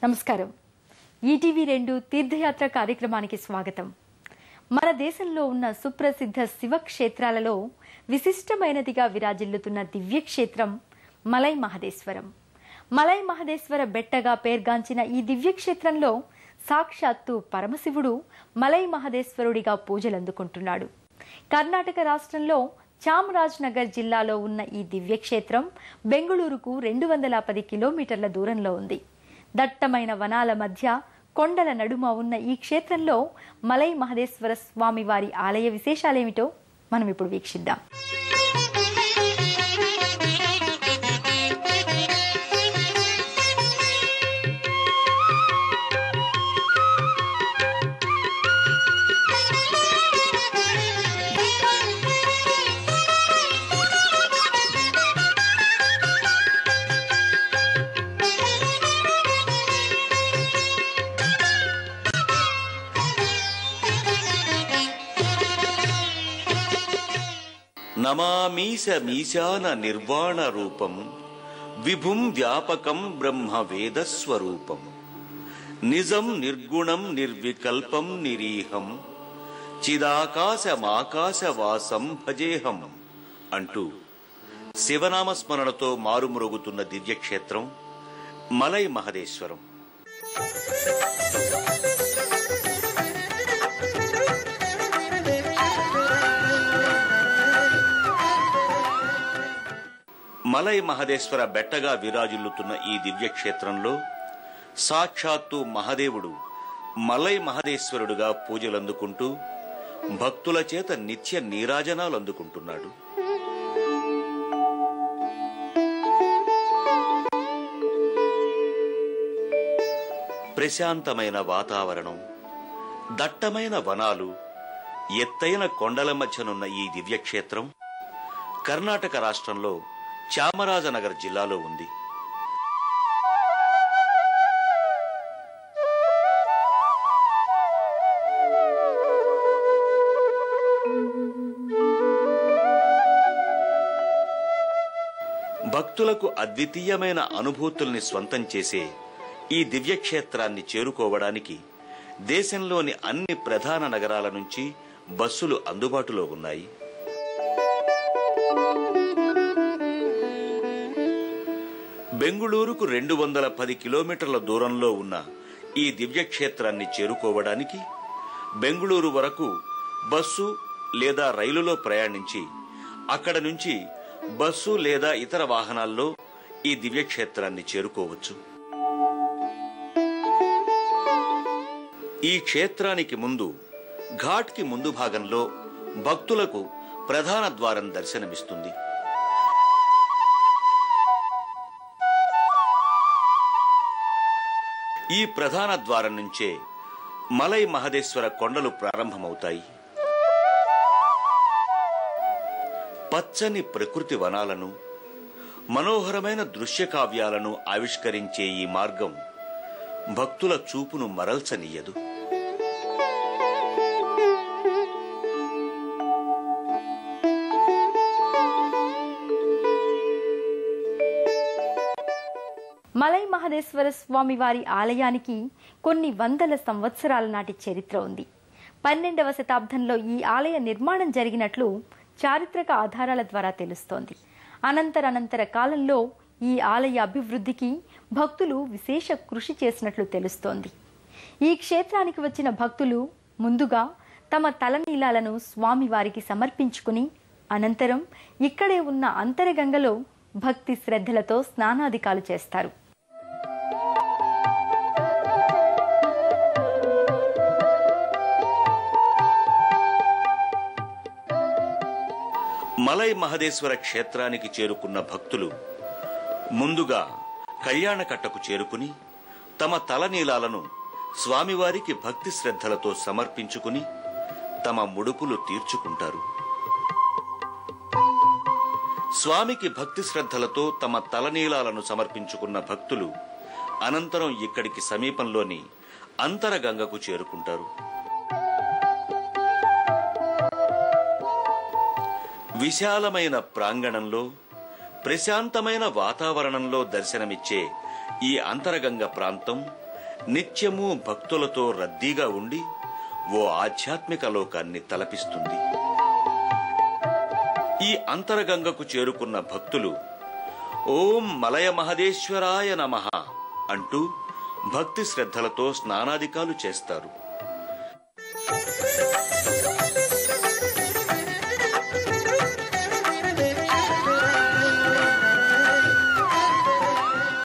నమస్కారం. ఈటీవీ2 తీర్థయాత్ర కార్యక్రమానికి స్వాగతం. మన దేశంలో ఉన్న సుప్రసిద్ధ శివక్షేత్రాలలో విశిష్టమైనదిగా విరాజిల్లుతున్న దివ్యక్షేత్రం మలై మహదేశ్వరం. మలై మహదేశ్వర బెట్టగా పేర్గాంచిన ఈ దివ్యక్షేత్రంలో సాక్షాత్తు పరమశివుడు మలై మహదేశ్వరుడిగా పూజలందుకుంటున్నాడు. కర్ణాటక రాష్ట్రంలో చామరాజ్నగర్ జిల్లాలో ఉన్న ఈ దివ్యక్షేత్రం బెంగుళూరుకు 210 కిలోమీటర్ల దూరంలో ఉంది. దట్టమైన వనాల మధ్య కొండల నడుమ ఉన్న ఈ క్షేత్రంలో మలై మహదేశ్వర స్వామి వారి ఆలయ విశేషాలేమిటో మనం ఇప్పుడు వీక్షిద్దాం. నమామీశ మీశాన నిర్వాణ రూపం విభుం వ్యాపకం బ్రహ్మ వేదస్వరూపం నిజం నిర్గుణం నిర్వికల్పం నిరీహం చిదాకాశమాకాశవాసం భజేహం అంటూ శివనామస్మరణతో మారుమ్రోగుతున్న దివ్యక్షేత్రం మలై మహదేశ్వరం. మలై మహదేశ్వర బెట్టగా విరాజిల్లుతున్న ఈ దివ్యక్షేత్రంలో సాక్షాత్తు మహదేవుడు మలై మహదేశ్వరుడుగా పూజలందుకుంటూ భక్తుల చేత నిత్య నీరాజనాలందుకుంటున్నాడు. ప్రశాంతమైన వాతావరణం, దట్టమైన వనాలు, ఎత్తైన కొండల మధ్యనున్న ఈ దివ్యక్షేత్రం కర్ణాటక రాష్ట్రంలో చామరాజనగర్ జిల్లాలో ఉంది. భక్తులకు అద్వితీయమైన అనుభూతుల్ని స్వంతం చేసే ఈ దివ్యక్షేత్రాన్ని చేరుకోవడానికి దేశంలోని అన్ని ప్రధాన నగరాల నుంచి బస్సులు అందుబాటులో ఉన్నాయి. బెంగుళూరుకు 210 కిలోమీటర్ల దూరంలో ఉన్న ఈ దివ్యక్షేత్రాన్ని చేరుకోవడానికి బెంగుళూరు వరకు బస్సు లేదా రైలులో ప్రయాణించి అక్కడ నుంచి బస్సు లేదా ఇతర వాహనాల్లో ఈ దివ్యక్షేత్రాన్ని చేరుకోవచ్చు. ఈ క్షేత్రానికి ముందు ఘాట్కి ముందు భాగంలో భక్తులకు ప్రధాన ద్వారం దర్శనమిస్తుంది. ఈ ప్రధాన ద్వారం నుంచే మలై మహదేశ్వర కొండలు ప్రారంభమవుతాయి. పచ్చని ప్రకృతి వనాలను, మనోహరమైన దృశ్యకావ్యాలను ఆవిష్కరించే ఈ మార్గం భక్తుల చూపును మరల్చనీయదు. మలై మహదేశ్వర స్వామి వారి ఆలయానికి కొన్ని వందల సంవత్సరాల నాటి చరిత్ర ఉంది. 12వ శతాబ్దంలో ఈ ఆలయ నిర్మాణం జరిగినట్లు చారిత్రక ఆధారాల ద్వారా తెలుస్తోంది. అనంతర కాలంలో ఈ ఆలయ అభివృద్ధికి భక్తులు విశేష కృషి చేసినట్లు తెలుస్తోంది. ఈ క్షేత్రానికి వచ్చిన భక్తులు ముందుగా తమ తలనీలాలను స్వామివారికి సమర్పించుకుని అనంతరం ఇక్కడే ఉన్న అంతరగంగలో భక్తి శ్రద్ధలతో స్నానాధికాలు చేస్తారు. మలై మహదేశ్వర క్షేత్రానికి చేరుకున్న భక్తులు ముందుగా కళ్యాణకట్టకు చేరుకుని తమ తలనీలాలను స్వామివారికి భక్తి శ్రద్ధలతో సమర్పించుకుని తమ ముడుపులు తీర్చుకుంటారు. స్వామికి భక్తి శ్రద్ధలతో తమ తలనీలాలను సమర్పించుకున్న భక్తులు అనంతరం ఇక్కడికి సమీపంలోని అంతరగంగకు చేరుకుంటారు. విశాలమైన ప్రాంగణంలో ప్రశాంతమైన వాతావరణంలో దర్శనమిచ్చే ఈ అంతరగంగ ప్రాంతం నిత్యము భక్తులతో రద్దీగా ఉండి ఓ ఆధ్యాత్మిక లోకాన్ని తలపిస్తుంది. ఈ అంతరగంగకు చేరుకున్న భక్తులు ఓం మలయ మహదేశ్వరాయ నమః అంటూ భక్తి శ్రద్ధలతో స్నానాదికాలు చేస్తారు.